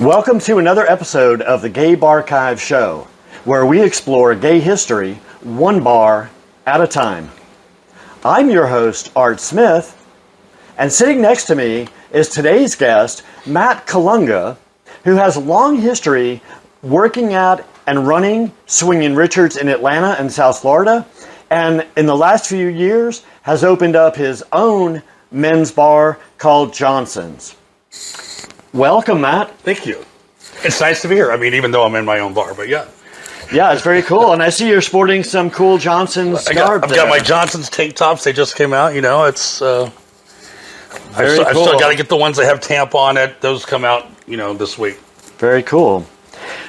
Welcome to another episode of the GayBarchives show, where we explore gay history one bar at a time. I'm your host, Art Smith, and sitting next to me is today's guest, Matt Kalunga, who has a long history working at and running Swingin' Richards in Atlanta and South Florida, and in the last few years has opened up his own men's bar called Johnson's. Welcome, Matt. Thank you. It's nice to be here. I mean, even though I'm in my own bar, but yeah. Yeah, it's very cool. And I see you're sporting some cool Johnson's garb. I've got my Johnson's tank tops. They just came out. You know, it's... I've still got to get the ones that have Tampa on it. Those come out, this week. Very cool.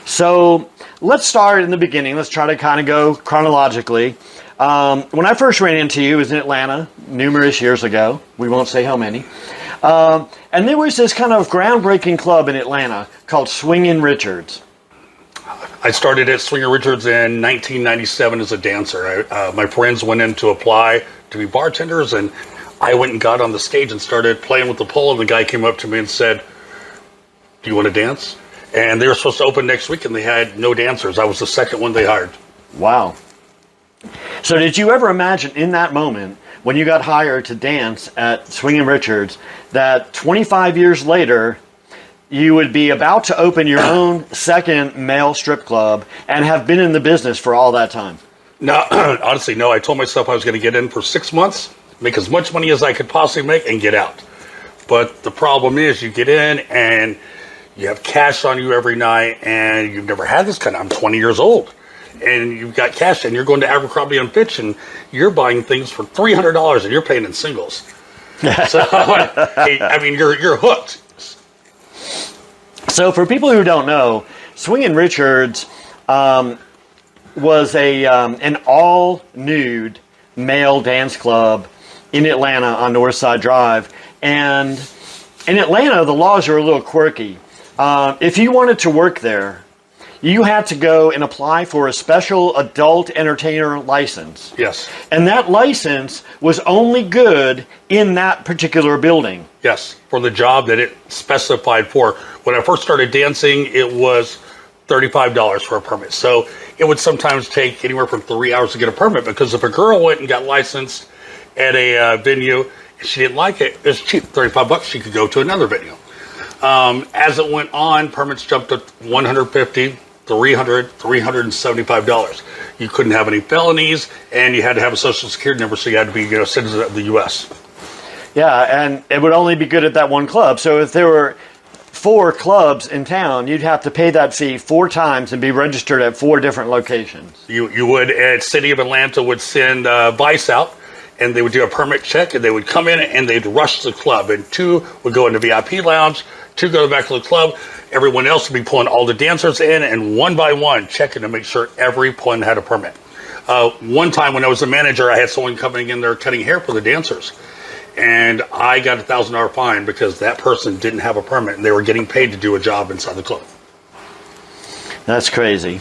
So let's start in the beginning. Let's try to kind of go chronologically. When I first ran into you, it was in Atlanta numerous years ago. We won't say how many. And there was this kind of groundbreaking club in Atlanta called Swingin' Richards. I started at Swingin' Richards in 1997 as a dancer. My friends went in to apply to be bartenders, and I went and got on the stage and started playing with the pole, and the guy came up to me and said, "Do you want to dance?" And they were supposed to open next week, and they had no dancers. I was the second one they hired. Wow. So did you ever imagine in that moment, when you got hired to dance at Swingin' Richards, that 25 years later, you would be about to open your own second male strip club and have been in the business for all that time? No, honestly, no. I told myself I was going to get in for 6 months, make as much money as I could possibly make, and get out. But the problem is you get in and you have cash on you every night, and you've never had this kind of... I'm 20 years old. And you've got cash, and you're going to Abercrombie & Fitch, and you're buying things for $300, and you're paying in singles. So, I mean, you're hooked. So for people who don't know, Swingin' Richards was an all-nude male dance club in Atlanta on Northside Drive. And in Atlanta, the laws are a little quirky. If you wanted to work there, you had to go and apply for a special adult entertainer license. Yes. And that license was only good in that particular building. Yes, for the job that it specified for. When I first started dancing, it was $35 for a permit. So it would sometimes take anywhere from 3 hours to get a permit, because if a girl went and got licensed at a venue and she didn't like it, it was cheap, $35, she could go to another venue. As it went on, permits jumped to $150, $300, $375. You couldn't have any felonies, and you had to have a social security number, so you had to be a citizen of the U.S. Yeah, and it would only be good at that one club. So if there were 4 clubs in town, you'd have to pay that fee 4 times and be registered at 4 different locations. You would, at City of Atlanta would send Vice out, and they would do a permit check, and they would come in and they'd rush the club, and 2 would go into VIP lounge, 2 go back to the club. Everyone else would be pulling all the dancers in, and one by one checking to make sure everyone had a permit. One time when I was a manager, I had someone coming in there cutting hair for the dancers, and I got a $1,000 fine because that person didn't have a permit, and they were getting paid to do a job inside the club. That's crazy.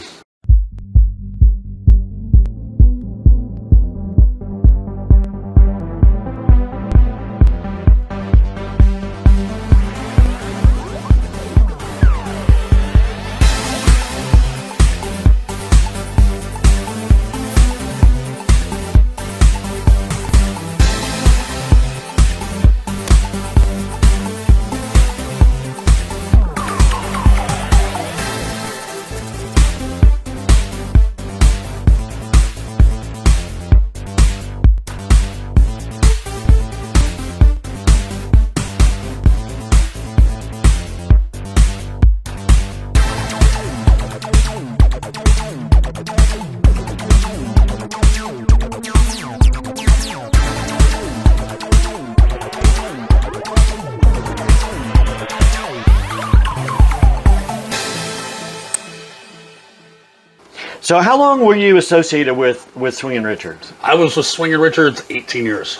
So how long were you associated with Swingin' Richards? I was with Swingin' Richards 18 years.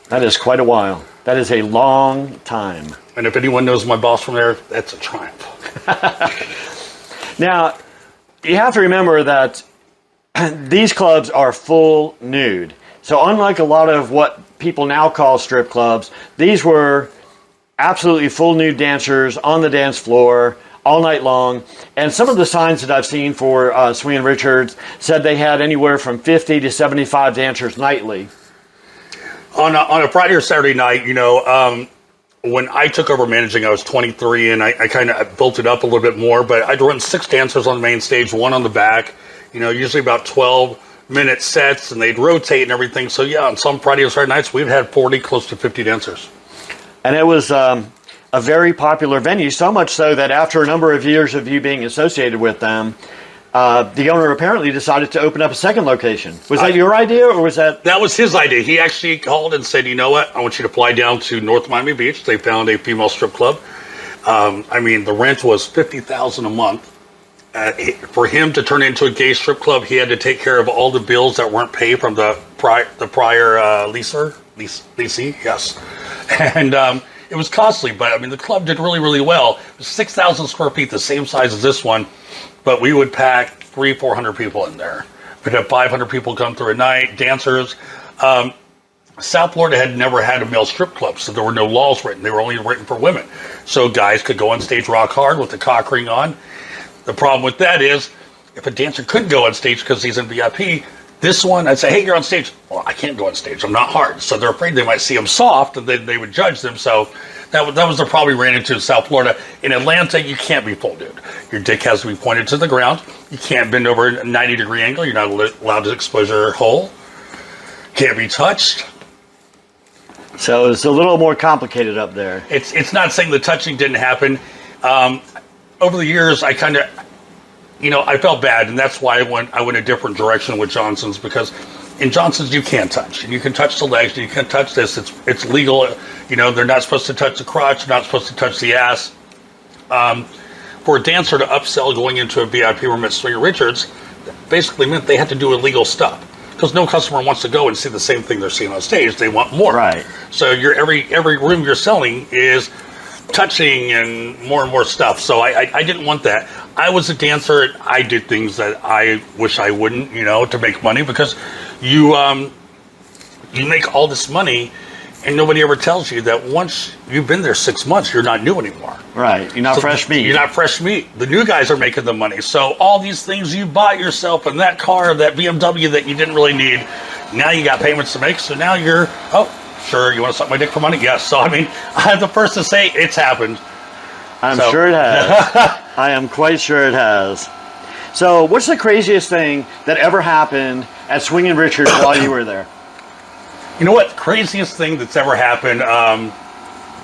That is quite a while. That is a long time. And if anyone knows my boss from there, that's a triumph. Now, you have to remember that these clubs are full nude. So unlike a lot of what people now call strip clubs, these were absolutely full nude dancers on the dance floor, all night long. And some of the signs that I've seen for Swingin' Richards said they had anywhere from 50 to 75 dancers nightly. On a Friday or Saturday night, when I took over managing, I was 23, and I kind of built it up a little bit more. But I'd run 6 dancers on the main stage, 1 on the back. Usually about 12-minute sets, and they'd rotate and everything. So yeah, on some Friday or Saturday nights, we've had 40, close to 50 dancers. And it was a very popular venue, so much so that after a number of years of you being associated with them, the owner apparently decided to open up a second location. Was that your idea, or was that... That was his idea. He actually called and said, you know what, I want you to fly down to North Miami Beach. They found a female strip club. The rent was $50,000 a month. For him to turn it into a gay strip club, he had to take care of all the bills that weren't paid from the prior leasee, yes. And it was costly, but the club did really, really well. It was 6,000 square feet, the same size as this one. But we would pack 300-400 people in there. We'd have 500 people come through a night, dancers. South Florida had never had a male strip club, so there were no laws written. They were only written for women. So guys could go on stage rock hard with the cock ring on. The problem with that is, if a dancer couldn't go on stage because he's in VIP, this one, I'd say, hey, you're on stage. Well, I can't go on stage. I'm not hard. So they're afraid they might see him soft, and then they would judge them. So that was the problem we ran into in South Florida. In Atlanta, you can't be full nude. Your dick has to be pointed to the ground. You can't bend over a 90-degree angle. You're not allowed to expose your hole. Can't be touched. So it's a little more complicated up there. It's not saying the touching didn't happen. Over the years, I kind of, I felt bad, and that's why I went a different direction with Johnson's, because in Johnson's you can touch, and you can touch the legs, and you can touch this. It's legal. They're not supposed to touch the crotch, they're not supposed to touch the ass. For a dancer to upsell going into a VIP room at Swingin' Richards, basically meant they had to do illegal stuff, because no customer wants to go and see the same thing they're seeing on stage. They want more. Right. So every room you're selling is touching and more stuff. So I didn't want that. I was a dancer. I did things that I wish I wouldn't, to make money, because you make all this money and nobody ever tells you that once you've been there 6 months, you're not new anymore. Right. You're not fresh meat. You're not fresh meat. The new guys are making the money. So all these things you bought yourself, and that car, that BMW that you didn't really need, now you got payments to make. So now you're, sure, you want to suck my dick for money? Yes. So, I'm the first to say it's happened. I'm sure it has. I am quite sure it has. So, what's the craziest thing that ever happened at Swingin' Richards while you were there? You know what? Craziest thing that's ever happened,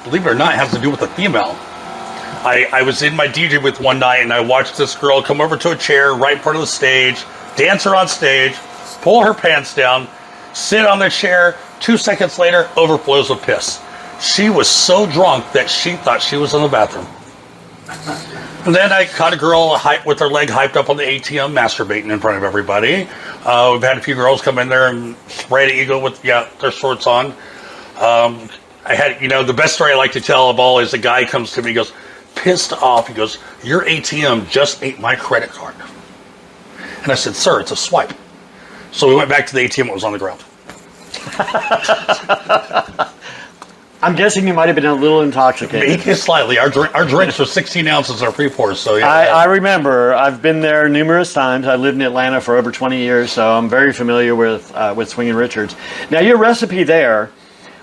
believe it or not, has to do with a female. I was in my DJ booth one night, and I watched this girl come over to a chair right in front of the stage, dance her on stage, pull her pants down, sit on the chair. 2 seconds later, overflows with piss. She was so drunk that she thought she was in the bathroom. And then I caught a girl with her leg hyped up on the ATM, masturbating in front of everybody. We've had a few girls come in there and spray the ego with their shorts on. I had, the best story I like to tell of all is a guy comes to me, he goes, pissed off. He goes, your ATM just ate my credit card. And I said, sir, it's a swipe. So we went back to the ATM. It was on the ground. I'm guessing you might have been a little intoxicated. Maybe slightly. Our drinks are 16 ounces of pre-pours. So yeah. I remember. I've been there numerous times. I lived in Atlanta for over 20 years, so I'm very familiar with Swingin' Richards. Now, your recipe there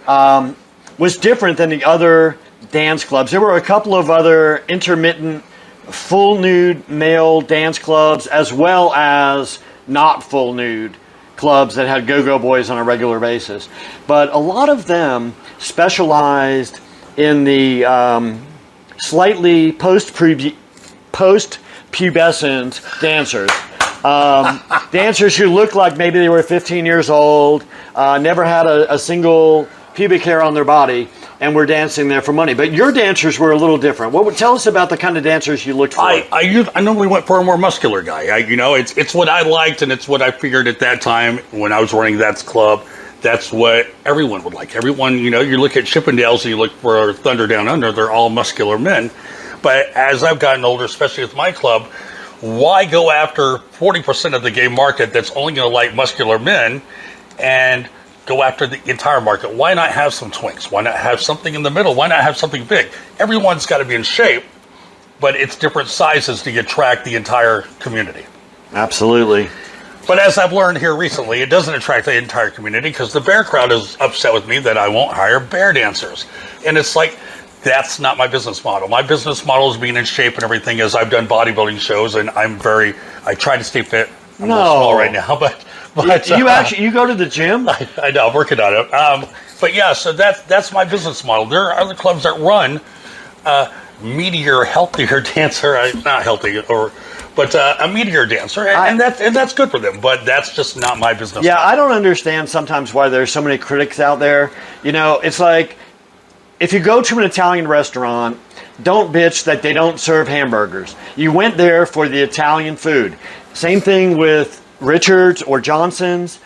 was different than the other dance clubs. There were a couple of other intermittent, full nude male dance clubs, as well as not full nude clubs that had go-go boys on a regular basis. But a lot of them specialized in the slightly post-pubescent dancers. Dancers who looked like maybe they were 15 years old, never had a single pubic hair on their body, and were dancing there for money. But your dancers were a little different. Tell us about the kind of dancers you looked for. I normally went for a more muscular guy. It's what I liked, and it's what I figured at that time when I was running that club. That's what everyone would like. Everyone, you look at Chippendales and you look for Thunder Down Under, they're all muscular men. But as I've gotten older, especially with my club, why go after 40% of the gay market that's only going to like muscular men and go after the entire market? Why not have some twinks? Why not have something in the middle? Why not have something big? Everyone's got to be in shape, but it's different sizes to attract the entire community. Absolutely. But as I've learned here recently, it doesn't attract the entire community because the bear crowd is upset with me that I won't hire bear dancers. And it's like, that's not my business model. My business model is being in shape and everything, as I've done bodybuilding shows, and I try to stay fit. I'm a little small right now, but you go to the gym? I know, I'm working on it. But yeah, so that's my business model. There are other clubs that run meatier, healthier dancer, not healthy, but a meatier dancer, and that's good for them. But that's just not my business. Yeah, model. I don't understand sometimes why there's so many critics out there. You know, it's like if you go to an Italian restaurant, don't bitch that they don't serve hamburgers. You went there for the Italian food. Same thing with Richards or Johnson's.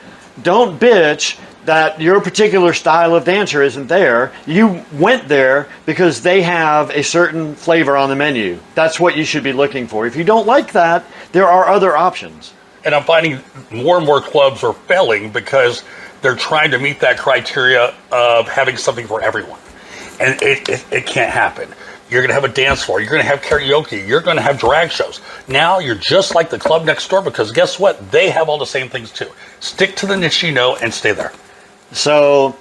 Don't bitch that your particular style of dancer isn't there. You went there because they have a certain flavor on the menu. That's what you should be looking for. If you don't like that, there are other options. And I'm finding more and more clubs are failing because they're trying to meet that criteria of having something for everyone. And it can't happen. You're going to have a dance floor. You're going to have karaoke. You're going to have drag shows. Now you're just like the club next door because guess what? They have all the same things too. Stick to the niche you know and stay there. So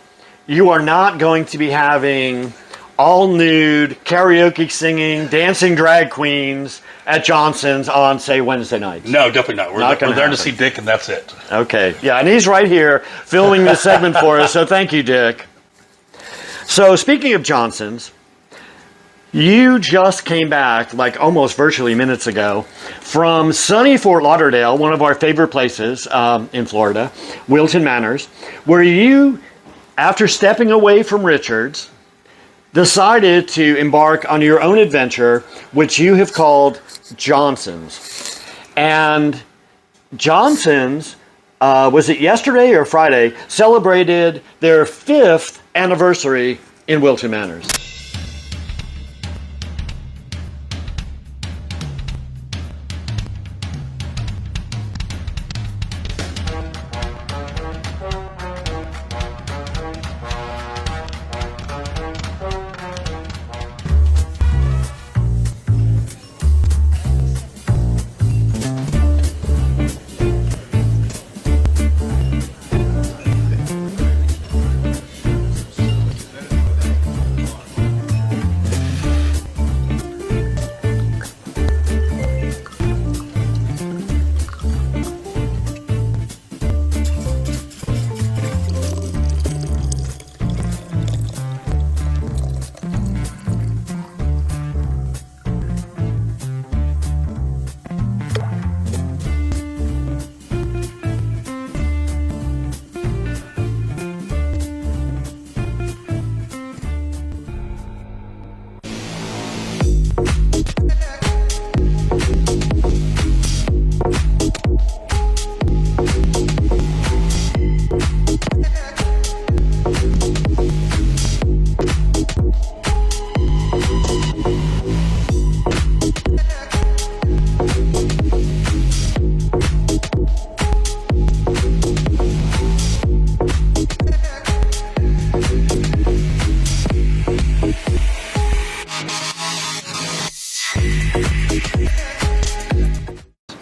you are not going to be having all nude, karaoke singing, dancing drag queens at Johnson's on, say, Wednesday nights. No, definitely not. We're there to see Dick, and that's it. Okay. Yeah, and he's right here filming this segment for us, so thank you, Dick. So speaking of Johnson's, you just came back, like almost virtually minutes ago, from sunny Fort Lauderdale, one of our favorite places in Florida, Wilton Manors, where you, after stepping away from Richards, decided to embark on your own adventure, which you have called Johnson's. And Johnson's, was it yesterday or Friday, celebrated their 5th anniversary in Wilton Manors.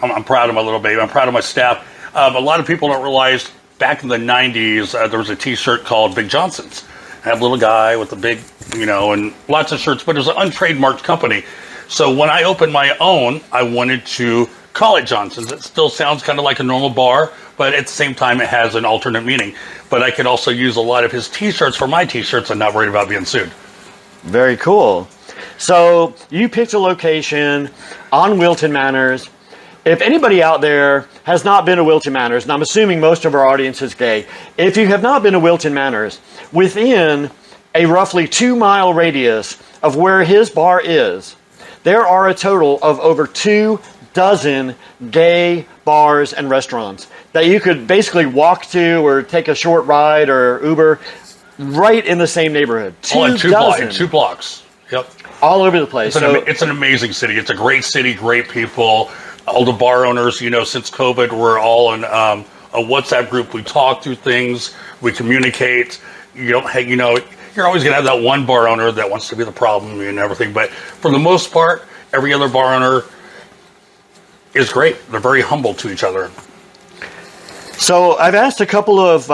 I'm proud of my little baby. I'm proud of my staff. A lot of people don't realize back in the 90s, there was a T-shirt called Big Johnson's. I have a little guy with a big, and lots of shirts, but it was an untrademarked company. So when I opened my own, I wanted to call it Johnson's. It still sounds kind of like a normal bar, but at the same time, it has an alternate meaning. But I could also use a lot of his T-shirts for my T-shirts and not worried about being sued. Very cool. So you picked a location on Wilton Manors. If anybody out there has not been to Wilton Manors, and I'm assuming most of our audience is gay, if you have not been to Wilton Manors, within a roughly 2-mile radius of where his bar is, there are a total of over 24 gay bars and restaurants that you could basically walk to or take a short ride or Uber right in the same neighborhood. In 2 blocks. Yep. All over the place. It's an amazing city. It's a great city, great people. All the bar owners, since COVID, we're all in a WhatsApp group. We talk through things. We communicate. You're always going to have that one bar owner that wants to be the problem and everything. But for the most part, Every other bar owner is great. They're very humble to each other. So I've asked a couple of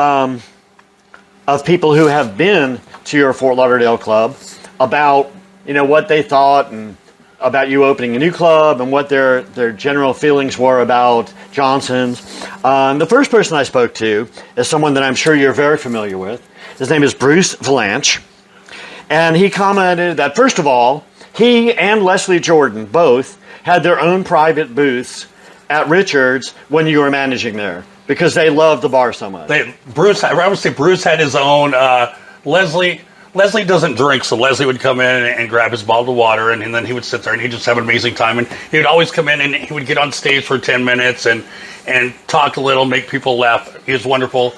people who have been to your Fort Lauderdale club about, what they thought and about you opening a new club and what their general feelings were about Johnson's. The first person I spoke to is someone that I'm sure you're very familiar with. His name is Bruce Valanche. And he commented that, first of all, he and Leslie Jordan both had their own private booths at Richard's when you were managing there, because they loved the bar so much. I would say Bruce had his own. Leslie doesn't drink, so Leslie would come in and grab his bottle of water, and then he would sit there and he'd just have an amazing time. And he would always come in and he would get on stage for 10 minutes and talk a little, make people laugh. He was wonderful.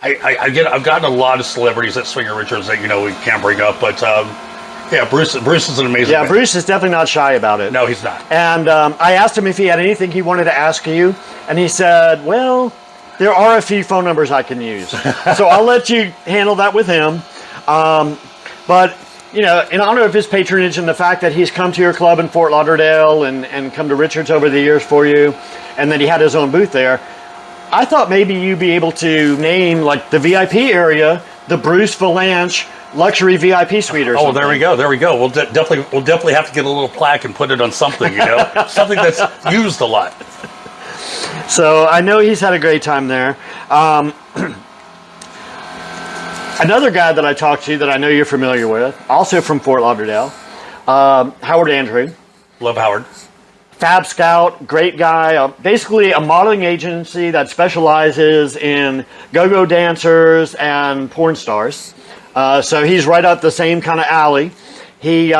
I've gotten a lot of celebrities at Swinger Richards that we can't bring up, but Bruce is an amazing man. Bruce is definitely not shy about it. No, he's not. And I asked him if he had anything he wanted to ask you, and he said, well, there are a few phone numbers I can use. So I'll let you handle that with him. But, in honor of his patronage and the fact that he's come to your club in Fort Lauderdale and come to Richards over the years for you, and that he had his own booth there, I thought maybe you'd be able to name, like, the VIP area, the Bruce Valanche luxury VIP suite or something. Oh, there we go. We'll definitely have to get a little plaque and put it on something, something that's used a lot. So I know he's had a great time there. Another guy that I talked to that I know you're familiar with, also from Fort Lauderdale, Howard Andrew. Love Howard. Fab Scout, great guy. Basically a modeling agency that specializes in go-go dancers and porn stars. So he's right up the same kind of alley. He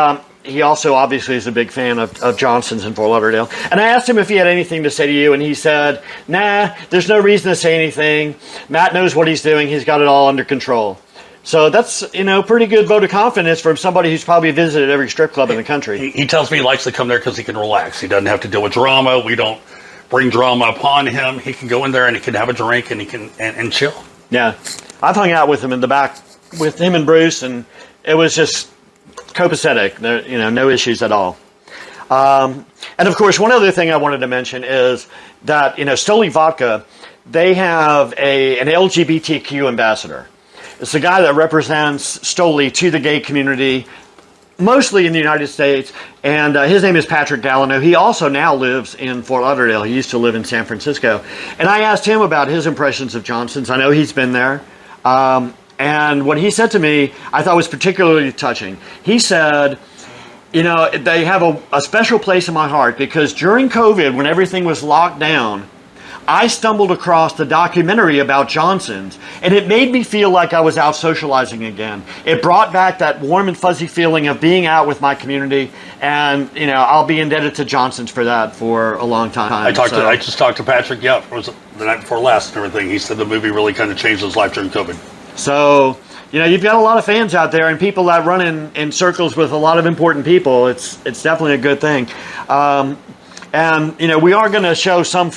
also obviously is a big fan of Johnson's in Fort Lauderdale. And I asked him if he had anything to say to you, and he said, nah, there's no reason to say anything. Matt knows what he's doing. He's got it all under control. So that's, pretty good vote of confidence from somebody who's probably visited every strip club in the country. He tells me he likes to come there because he can relax. He doesn't have to deal with drama. We don't bring drama upon him. He can go in there and he can have a drink and he can and chill. Yeah. I've hung out with him in the back with him and Bruce, and it was just copacetic. There, no issues at all. And of course, one other thing I wanted to mention is that, Stoli Vodka, they have an LGBTQ ambassador. It's a guy that represents Stoli to the gay community, mostly in the United States, and his name is Patrick Gallino. He also now lives in Fort Lauderdale. He used to live in San Francisco. And I asked him about his impressions of Johnson's. I know he's been there. And what he said to me, I thought was particularly touching. He said, they have a special place in my heart because during COVID, when everything was locked down, I stumbled across the documentary about Johnson's, and it made me feel like I was out socializing again. It brought back that warm and fuzzy feeling of being out with my community, and I'll be indebted to Johnson's for that for a long time. I just talked to Patrick. Yeah, it was the night before last and everything. He said the movie really kind of changed his life during COVID. So you've got a lot of fans out there and people that run in circles with a lot of important people. It's definitely a good thing. And we are going to show some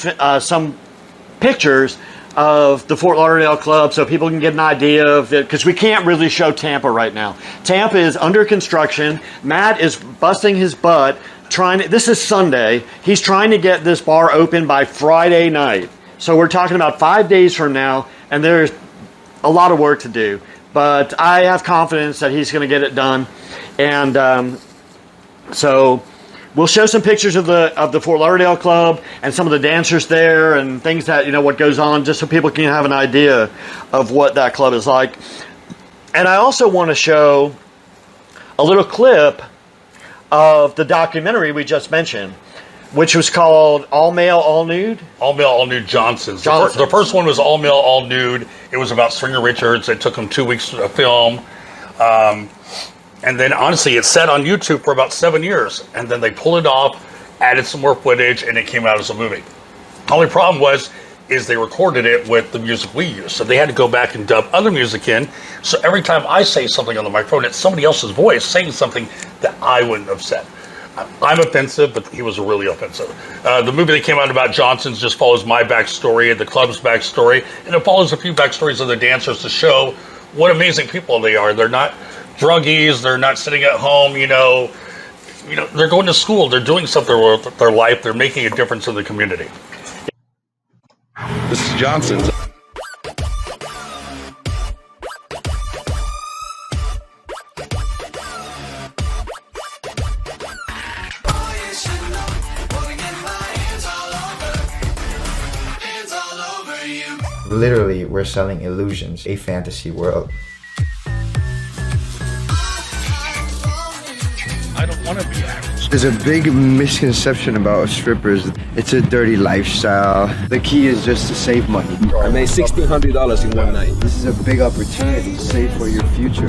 pictures of the Fort Lauderdale club so people can get an idea of it, because we can't really show Tampa right now. Tampa is under construction. Matt is busting his butt this is Sunday. He's trying to get this bar open by Friday night. So we're talking about 5 days from now, and there's a lot of work to do. But I have confidence that he's going to get it done. And so we'll show some pictures of the Fort Lauderdale club and some of the dancers there and things that, what goes on, just so people can have an idea of what that club is like. And I also want to show a little clip of the documentary we just mentioned, which was called All Male, All Nude? All Male, All Nude Johnson's. The first one was All Male, All Nude. It was about Swinger Richards. It took him 2 weeks to film. And then, honestly, it sat on YouTube for about 7 years. And then they pulled it off, added some more footage, and it came out as a movie. The only problem is they recorded it with the music we use. So they had to go back and dub other music in. So every time I say something on the microphone, it's somebody else's voice saying something that I wouldn't have said. I'm offensive, but he was really offensive. The movie that came out about Johnson's just follows my backstory and the club's backstory. And it follows a few backstories of the dancers to show what amazing people they are. They're not druggies. They're not sitting at home, you know, they're going to school, they're doing something with their life, they're making a difference in the community. This is Johnson's. Literally, we're selling illusions, a fantasy world. I don't want to be average. There's a big misconception about strippers. It's a dirty lifestyle. The key is just to save money. I made $1,600 in one night. This is a big opportunity. Save for your future.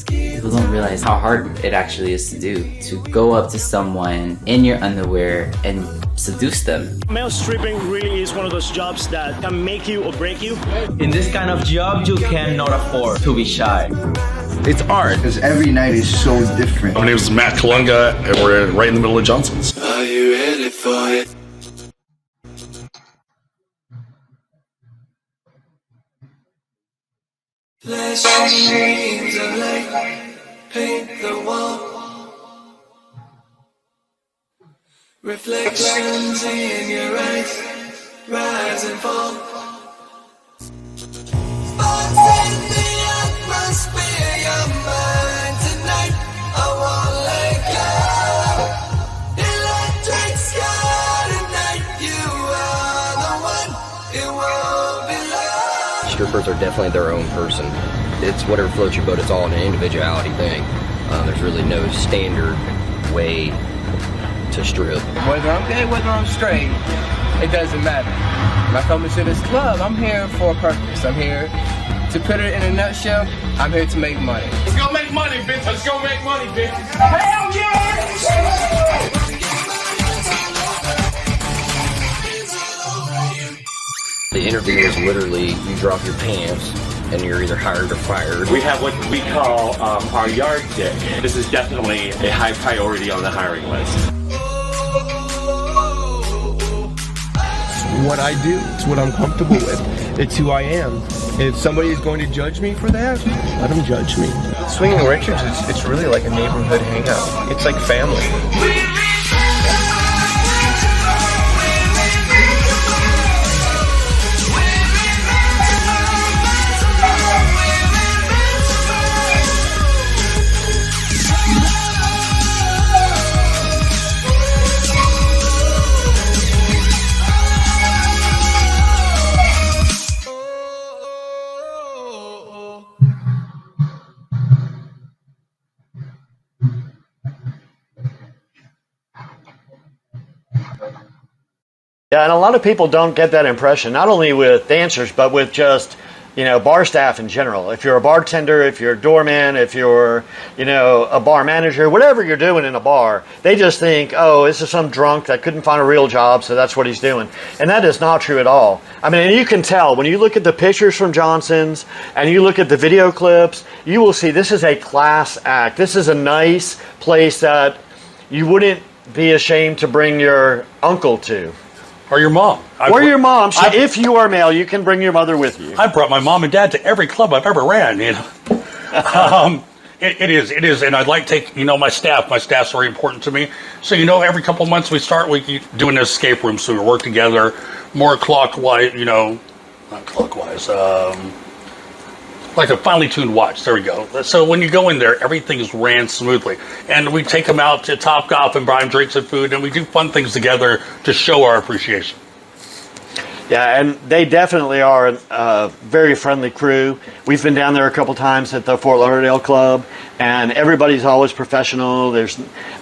People don't realize how hard it actually is to do. To go up to someone in your underwear and seduce them. Male stripping really is one of those jobs that can make you or break you. In this kind of job, you cannot afford to be shy. It's art. Because every night is so different. My name is Matt Kalunga, and we're right in the middle of Johnson's. Are you ready for it? Flashing beams of light paint the wall. Reflections in your eyes rise and fall. Sparks in the atmosphere, your mind tonight. I won't let go. Electric sky tonight. You are the one. It won't be long. Strippers are definitely their own person. It's whatever floats your boat. It's all an individuality thing. There's really no standard way to strip. Whether I'm gay, whether I'm straight, it doesn't matter. When I come into this club, I'm here for a purpose. I'm here to put it in a nutshell. I'm here to make money. Let's go make money, bitch. Let's go make money, bitch. Hell yeah! The interview is literally you drop your pants and you're either hired or fired. We have what we call our yardstick. This is definitely a high priority on the hiring list. It's what I do. It's what I'm comfortable with. It's who I am. And if somebody is going to judge me for that, let them judge me. Swinging Richards, it's really like a neighborhood hangout. It's like family. Yeah, and a lot of people don't get that impression, not only with dancers, but with just, you know, bar staff in general. If you're a bartender, if you're a doorman, if you're, you know, a bar manager, whatever you're doing in a bar, they just think, oh, this is some drunk that couldn't find a real job, so that's what he's doing. And that is not true at all. I mean, you can tell when you look at the pictures from Johnson's and you look at the video clips, you will see this is a class act. This is a nice place that you wouldn't be ashamed to bring your uncle to. Or your mom. Or your mom. If you are male, you can bring your mother with you. I brought my mom and dad to every club I've ever ran, you know. It is. And I'd like to take, you know, my staff's very important to me. So, you know, every couple of months we keep doing an escape room, so we work together more clockwise, you know, not clockwise, like a finely tuned watch. There we go. So when you go in there, everything is ran smoothly. And we take them out to Topgolf and buy them drinks and food, and we do fun things together to show our appreciation. Yeah, and they definitely are a very friendly crew. We've been down there a couple times at the Fort Lauderdale Club, and everybody's always professional.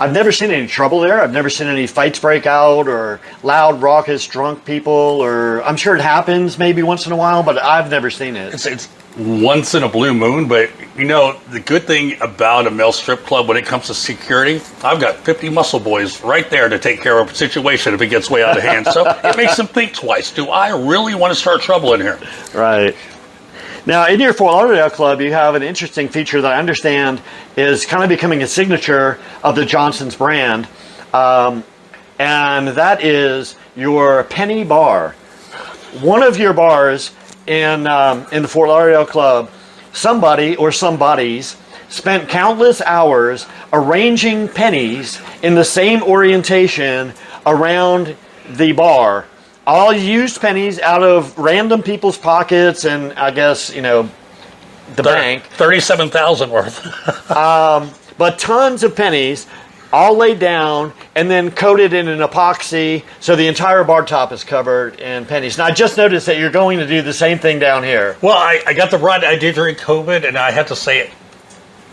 I've never seen any trouble there. I've never seen any fights break out or loud, raucous, drunk people. Or I'm sure it happens maybe once in a while, but I've never seen it. It's once in a blue moon, but you know, the good thing about a male strip club when it comes to security, I've got 50 muscle boys right there to take care of a situation if it gets way out of hand. So it makes them think twice. Do I really want to start trouble in here? Right. Now, in your Fort Lauderdale Club, you have an interesting feature that I understand is kind of becoming a signature of the Johnson's brand, and that is your penny bar. One of your bars in the Fort Lauderdale Club, somebody or somebodies spent countless hours arranging pennies in the same orientation around the bar. All used pennies out of random people's pockets and I guess, the bank. 37,000 worth. But tons of pennies all laid down and then coated in an epoxy so the entire bar top is covered in pennies. Now, I just noticed that you're going to do the same thing down here. Well, I got the bright idea during COVID, and I have to say it.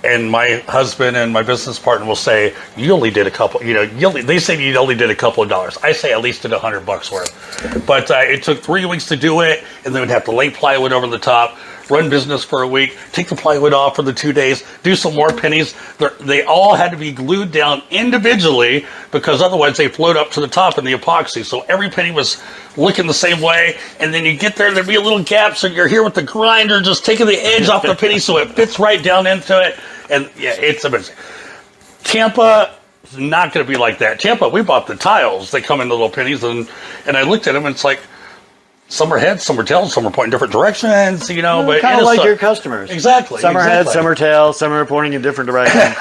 And my husband and my business partner will say, you only did a couple, they say you only did a couple of dollars. I say at least did $100 worth. But it took 3 weeks to do it, and then we'd have to lay plywood over the top, run business for a week, take the plywood off for the 2 days, do some more pennies. They all had to be glued down individually because otherwise they float up to the top in the epoxy. So every penny was looking the same way. And then you get there'd be a little gap. So you're here with the grinder just taking the edge off the penny so it fits right down into it. And yeah, it's amazing. Tampa is not going to be like that. Tampa, we bought the tiles. They come in the little pennies. And I looked at them and it's like, some are heads, some are tails, some are pointing different directions, but kind of like your customers. Exactly. Some are heads, some are tails, some are pointing in different directions.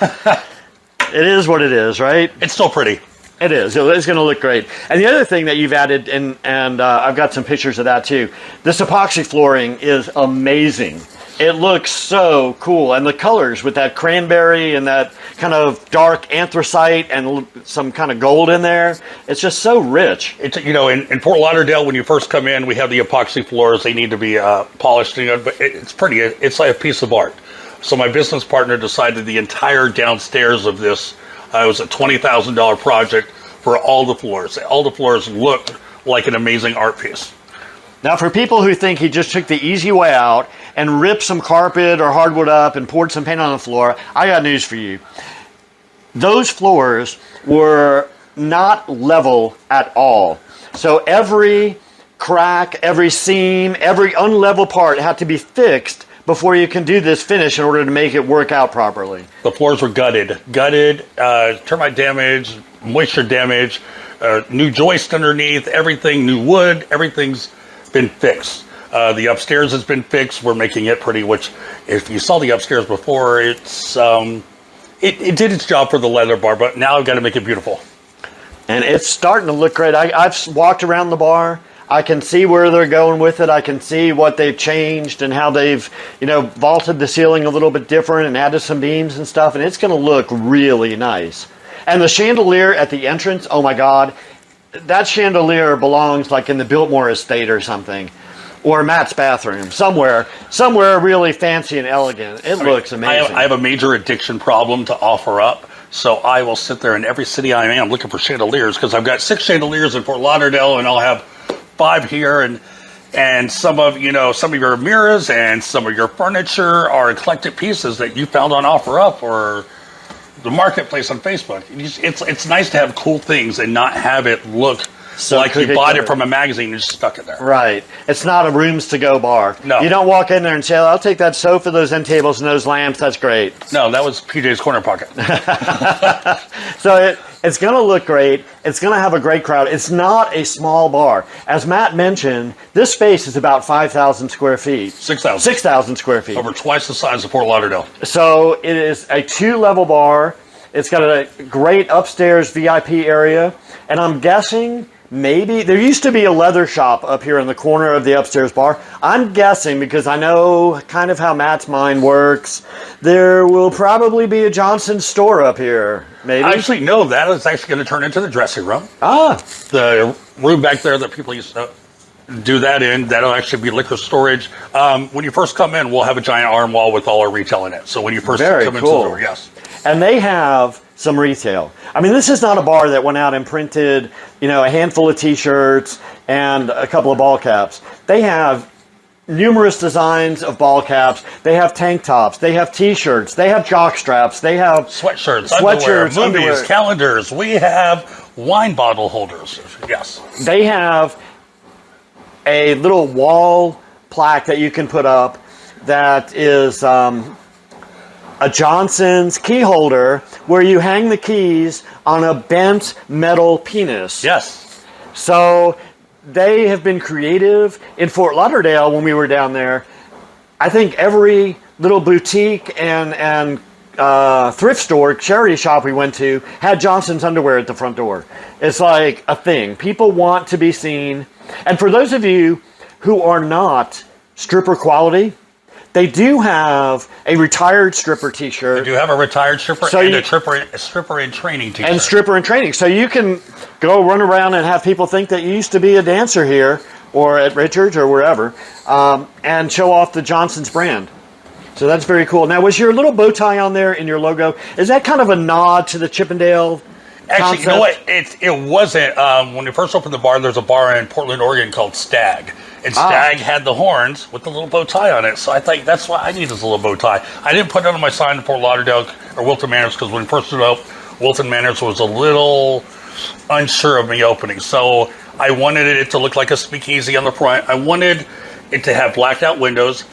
It is what it is, right? It's still pretty. It is. It's going to look great. And the other thing that you've added, and I've got some pictures of that too, this epoxy flooring is amazing. It looks so cool. And the colors with that cranberry and that kind of dark anthracite and some kind of gold in there, it's just so rich. It's, in Fort Lauderdale, when you first come in, we have the epoxy floors. They need to be polished, but it's pretty. It's like a piece of art. So my business partner decided the entire downstairs of this, it was a $20,000 project for all the floors. All the floors looked like an amazing art piece. Now, for people who think he just took the easy way out and ripped some carpet or hardwood up and poured some paint on the floor, I got news for you. Those floors were not level at all. So every crack, every seam, every unlevel part had to be fixed before you can do this finish in order to make it work out properly. The floors were gutted, termite damage, moisture damage, new joist underneath, everything, new wood, everything's been fixed. The upstairs has been fixed. We're making it pretty, which if you saw the upstairs before, it's it did its job for the leather bar, but now I've got to make it beautiful. And it's starting to look great. I've walked around the bar. I can see where they're going with it. I can see what they've changed and how they've, vaulted the ceiling a little bit different and added some beams and stuff. And it's going to look really nice. And the chandelier at the entrance, oh my God, that chandelier belongs like in the Biltmore estate or something. Or Matt's bathroom, somewhere really fancy and elegant. It looks amazing. I have a major addiction problem to offer up. So I will sit there in every city I am looking for chandeliers because I've got 6 chandeliers in Fort Lauderdale and I'll have 5 here, and some of your mirrors and some of your furniture are eclectic pieces that you found on OfferUp or the marketplace on Facebook. It's nice to have cool things and not have it look so like you bought it from a magazine and just stuck it there. Right. It's not a rooms to go bar. No. You don't walk in there and say, I'll take that sofa, those end tables, and those lamps. That's great. No, that was PJ's Corner Pocket. So it's going to look great. It's going to have a great crowd. It's not a small bar. As Matt mentioned, this space is about 5,000 square feet. 6,000. 6,000 square feet. Over twice the size of Fort Lauderdale. So it is a 2-level bar. It's got a great upstairs VIP area. And I'm guessing maybe there used to be a leather shop up here in the corner of the upstairs bar. I'm guessing, because I know kind of how Matt's mind works, there will probably be a Johnson store up here. Maybe. Actually, no, that is actually going to turn into the dressing room. The room back there that people used to do that in, that'll actually be liquor storage. When you first come in, we'll have a giant arm wall with all our retail in it. So when you first come into the door, yes. And they have some retail. I mean, this is not a bar that went out and printed, a handful of T-shirts and a couple of ball caps. They have numerous designs of ball caps. They have tank tops. They have T-shirts. They have jock straps. They have sweatshirts, underwear, movies, calendars. We have wine bottle holders. Yes. They have a little wall plaque that you can put up that is a Johnson's key holder where you hang the keys on a bent metal penis. Yes. So they have been creative. In Fort Lauderdale, when we were down there, I think every little boutique and thrift store, charity shop we went to had Johnson's underwear at the front door. It's like a thing. People want to be seen. And for those of you who are not stripper quality, they do have a retired stripper t-shirt. They do have a retired stripper and a stripper in training t-shirt. And stripper in training. So you can go run around and have people think that you used to be a dancer here or at Richards or wherever, and show off the Johnson's brand. So that's very cool. Now, was your little bow tie on there in your logo? Is that kind of a nod to the Chippendale Actually, concept? you know what? It wasn't. When we first opened the bar, there's a bar in Portland, Oregon called Stag. And Stag had the horns with the little bow tie on it. So I think that's why I need this little bow tie. I didn't put it on my sign in Fort Lauderdale or Wilton Manors because when we first started out, Wilton Manors was a little unsure of me opening. So I wanted it to look like a speakeasy on the front. I wanted it to have blacked out windows,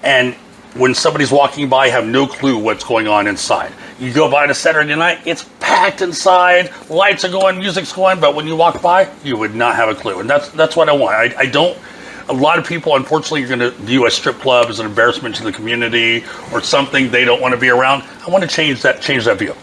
and when somebody's walking by, have no clue what's going on inside. You go by on a Saturday night, it's packed inside, lights are going, music's going, but when you walk by, you would not have a clue. And that's what I want. I don't. A lot of people, unfortunately, are going to view a strip club as an embarrassment to the community or something they don't want to be around. I want to change that view.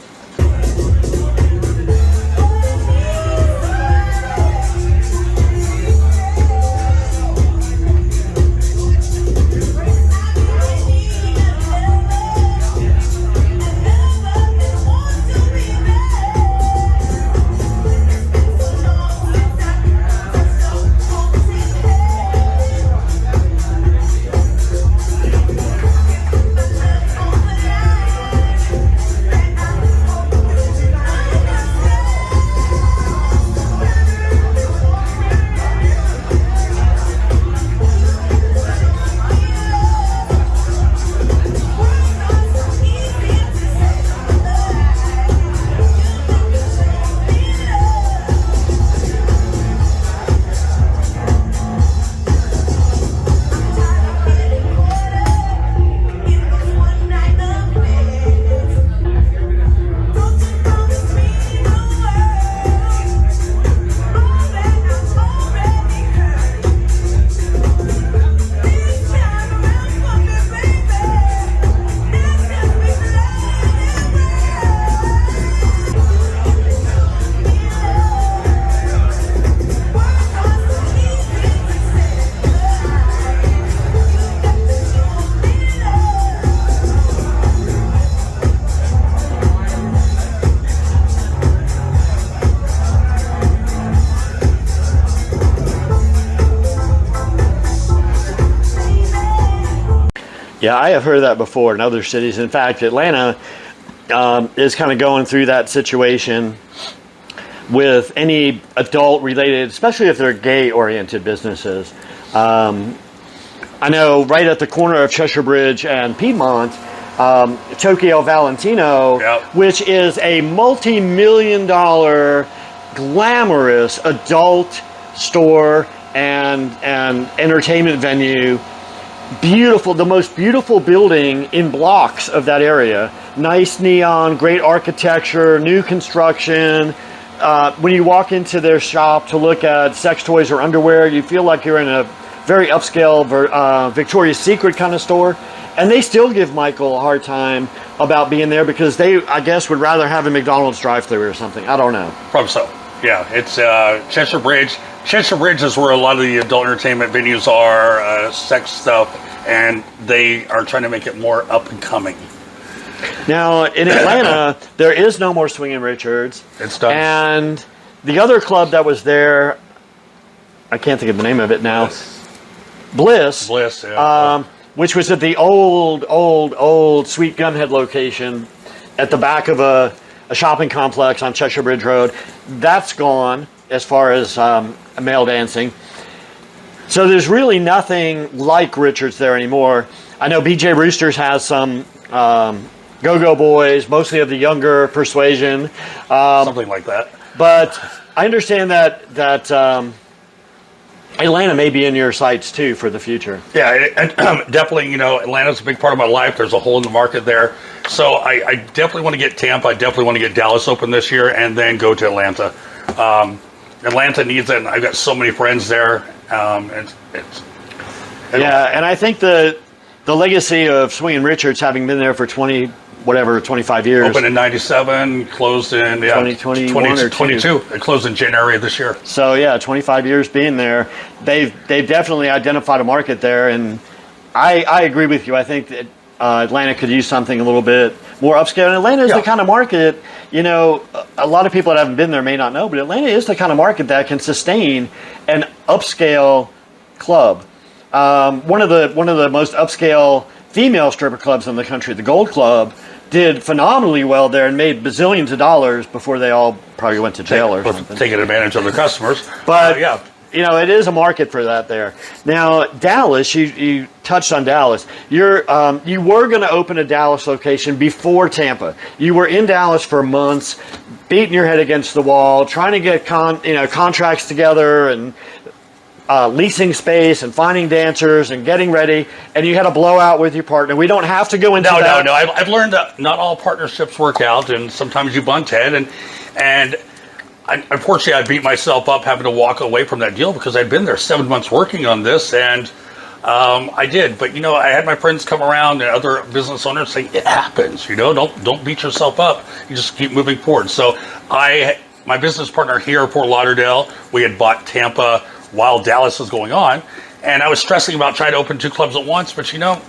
Yeah, I have heard that before in other cities. In fact, Atlanta is kind of going through that situation with any adult-related, especially if they're gay-oriented businesses. I know right at the corner of Cheshire Bridge and Piedmont, Tokyo Valentino, which is a multi-million-dollar glamorous adult store and entertainment venue. Beautiful, the most beautiful building in blocks of that area. Nice neon, great architecture, new construction. When you walk into their shop to look at sex toys or underwear, you feel like you're in a very upscale Victoria's Secret kind of store. And they still give Michael a hard time about being there because they, I guess, would rather have a McDonald's drive-thru or something. I don't know. Probably so. Yeah, it's Cheshire Bridge. Cheshire Bridge is where a lot of the adult entertainment venues are, sex stuff, and they are trying to make it more up and coming. Now, in Atlanta, there is no more Swingin' Richards. It's done. And the other club that was there, I can't think of the name of it now. Bliss, yeah. Which was at the old Sweet Gunhead location at the back of a shopping complex on Cheshire Bridge Road. That's gone as far as male dancing. So there's really nothing like Richards there anymore. I know BJ Roosters has some Go-Go Boys, mostly of the younger persuasion. Something like that. But I understand that Atlanta may be in your sights too for the future. Yeah, definitely. Atlanta's a big part of my life. There's a hole in the market there. So I definitely want to get Tampa. I definitely want to get Dallas open this year and then go to Atlanta. Atlanta needs it, and I've got so many friends there. And I think the legacy of Swingin' Richards, having been there for 20 whatever, 25 years. Opened in 97, closed in 2021 or 22. It closed in January of this year. So yeah, 25 years being there, they've definitely identified a market there, and I agree with you. I think that Atlanta could use something a little bit more upscale. And Atlanta is the kind of market, you know, a lot of people that haven't been there may not know, but Atlanta is the kind of market that can sustain an upscale club. One of the most upscale female stripper clubs in the country, the Gold Club, did phenomenally well there and made bazillions of dollars before they all probably went to jail or something. Taking advantage of their customers. But yeah, you know, it is a market for that there. Now, Dallas, you touched on Dallas. You were going to open a Dallas location before Tampa. You were in Dallas for months, beating your head against the wall, trying to get contracts together and leasing space and finding dancers and getting ready, and you had a blowout with your partner. We don't have to go into that. No. I've learned that not all partnerships work out, and sometimes you bunt head. And unfortunately, I beat myself up having to walk away from that deal because I'd been there 7 months working on this, and I did. But you know, I had my friends come around and other business owners say it happens. You know, don't beat yourself up. You just keep moving forward. So my business partner here at Fort Lauderdale, we had bought Tampa while Dallas was going on, and I was stressing about trying to open 2 clubs at once, but you know,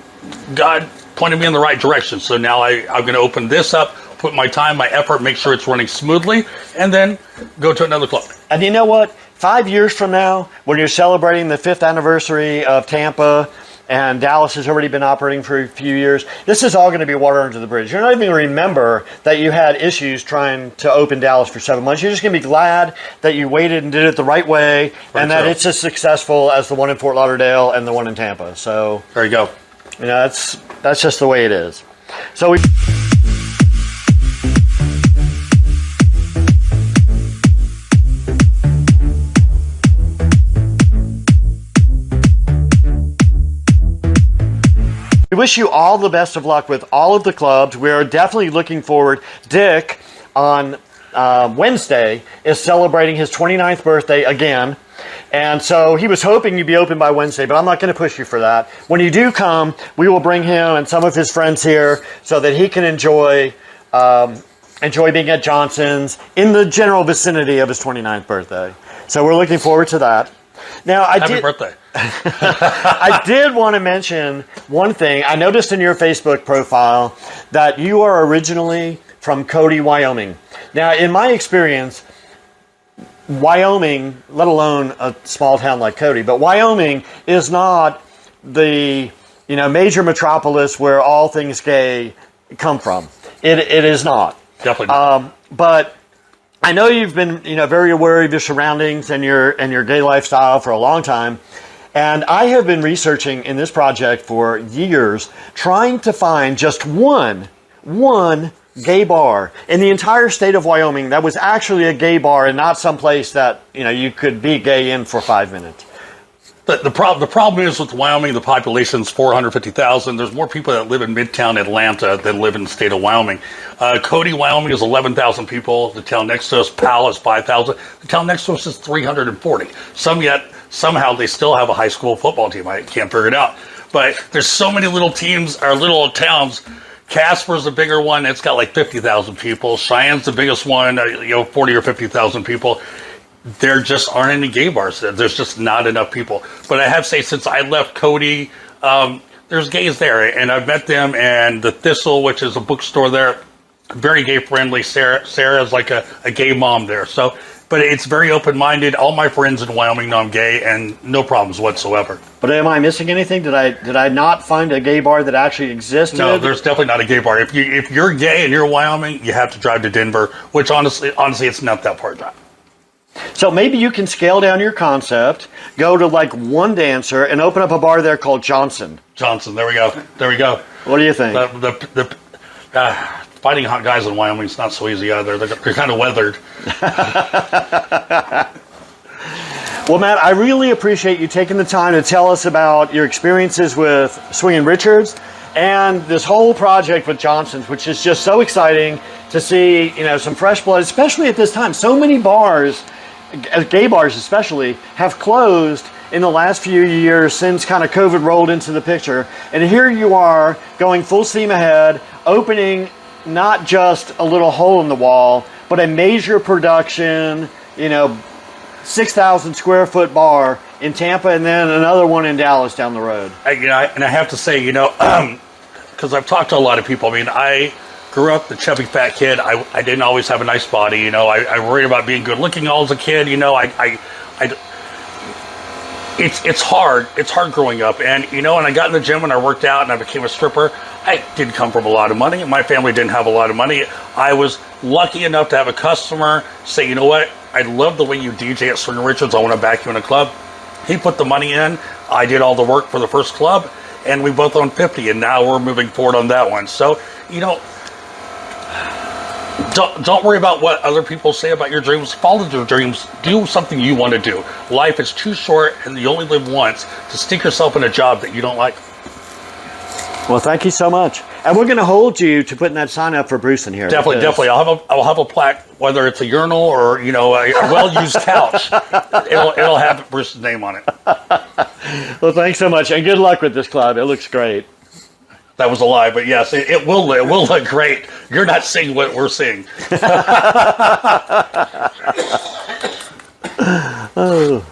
God pointed me in the right direction. So now I'm going to open this up, put my time, my effort, make sure it's running smoothly, and then go to another club. And you know what? 5 years from now, when you're celebrating the 5th anniversary of Tampa, and Dallas has already been operating for a few years, this is all going to be water under the bridge. You're not even going to remember that you had issues trying to open Dallas for 7 months. You're just going to be glad that you waited and did it the right way, and that it's as successful as the one in Fort Lauderdale and the one in Tampa. So there you go. You know, that's just the way it is. So we. We wish you all the best of luck with all of the clubs. We're definitely looking forward. Dick, on Wednesday, is celebrating his 29th birthday again. And so he was hoping you'd be open by Wednesday, but I'm not going to push you for that. When you do come, we will bring him and some of his friends here so that he can enjoy being at Johnson's in the general vicinity of his 29th birthday. So we're looking forward to that. Now, Happy birthday. I did want to mention one thing. I noticed in your Facebook profile that you are originally from Cody, Wyoming. Now, in my experience, Wyoming, let alone a small town like Cody, but Wyoming is not the major metropolis where all things gay come from. It is not. Definitely not. But I know you've been very aware of your surroundings and your gay lifestyle for a long time. And I have been researching in this project for years, trying to find just one gay bar in the entire state of Wyoming that was actually a gay bar and not some place that you could be gay in for 5 minutes. The problem is with Wyoming, the population's 450,000. There's more people that live in Midtown Atlanta than live in the state of Wyoming. Cody, Wyoming is 11,000 people. The town next to us, Powell, is 5,000. The town next to us is 340. Somehow they still have a high school football team. I can't figure it out. But there's so many little teams or little towns. Casper's the bigger one. It's got like 50,000 people. Cheyenne's the biggest one, 40 or 50,000 people. There just aren't any gay bars there. There's just not enough people. But I have to say, since I left Cody, there's gays there. And I've met them. And the Thistle, which is a bookstore there, very gay friendly. Sarah's like a gay mom there. So, but it's very open-minded. All my friends in Wyoming know I'm gay, and no problems whatsoever. But am I missing anything? Did I not find a gay bar that actually existed? No, there's definitely not a gay bar. If you're gay and you're Wyoming, you have to drive to Denver, which honestly, it's not that far drive. So maybe you can scale down your concept, go to like one dancer, and open up a bar there called Johnson. Johnson, there we go. What do you think? Finding hot guys in Wyoming is not so easy either. They're kind of weathered. Well, Matt, I really appreciate you taking the time to tell us about your experiences with Swingin' Richards and this whole project with Johnson's, which is just so exciting to see, some fresh blood, especially at this time. So many bars, gay bars especially, have closed in the last few years since kind of COVID rolled into the picture. And here you are going full steam ahead, opening not just a little hole in the wall, but a major production, 6,000 square foot bar in Tampa, and then another one in Dallas down the road. And I have to say, because I've talked to a lot of people. I mean, I grew up the chubby fat kid. I didn't always have a nice body. I worried about being good looking all as a kid. It's hard. It's hard growing up. And, and I got in the gym and I worked out and I became a stripper. I didn't come from a lot of money. My family didn't have a lot of money. I was lucky enough to have a customer say, you know what? I love the way you DJ at Swinger Richards. I want to back you in a club. He put the money in. I did all the work for the first club. And we both own 50. And now we're moving forward on that one. So, don't worry about what other people say about your dreams. Follow your dreams. Do something you want to do. Life is too short and you only live once to stick yourself in a job that you don't like. Well, thank you so much. And we're going to hold you to putting that sign up for Bruce in here. Definitely. I'll have a plaque, whether it's a urinal or, a well-used couch. It'll have Bruce's name on it. Well, thanks so much. And good luck with this club. It looks great. That was a lie, but yes, it will look great. You're not seeing what we're seeing. Oh.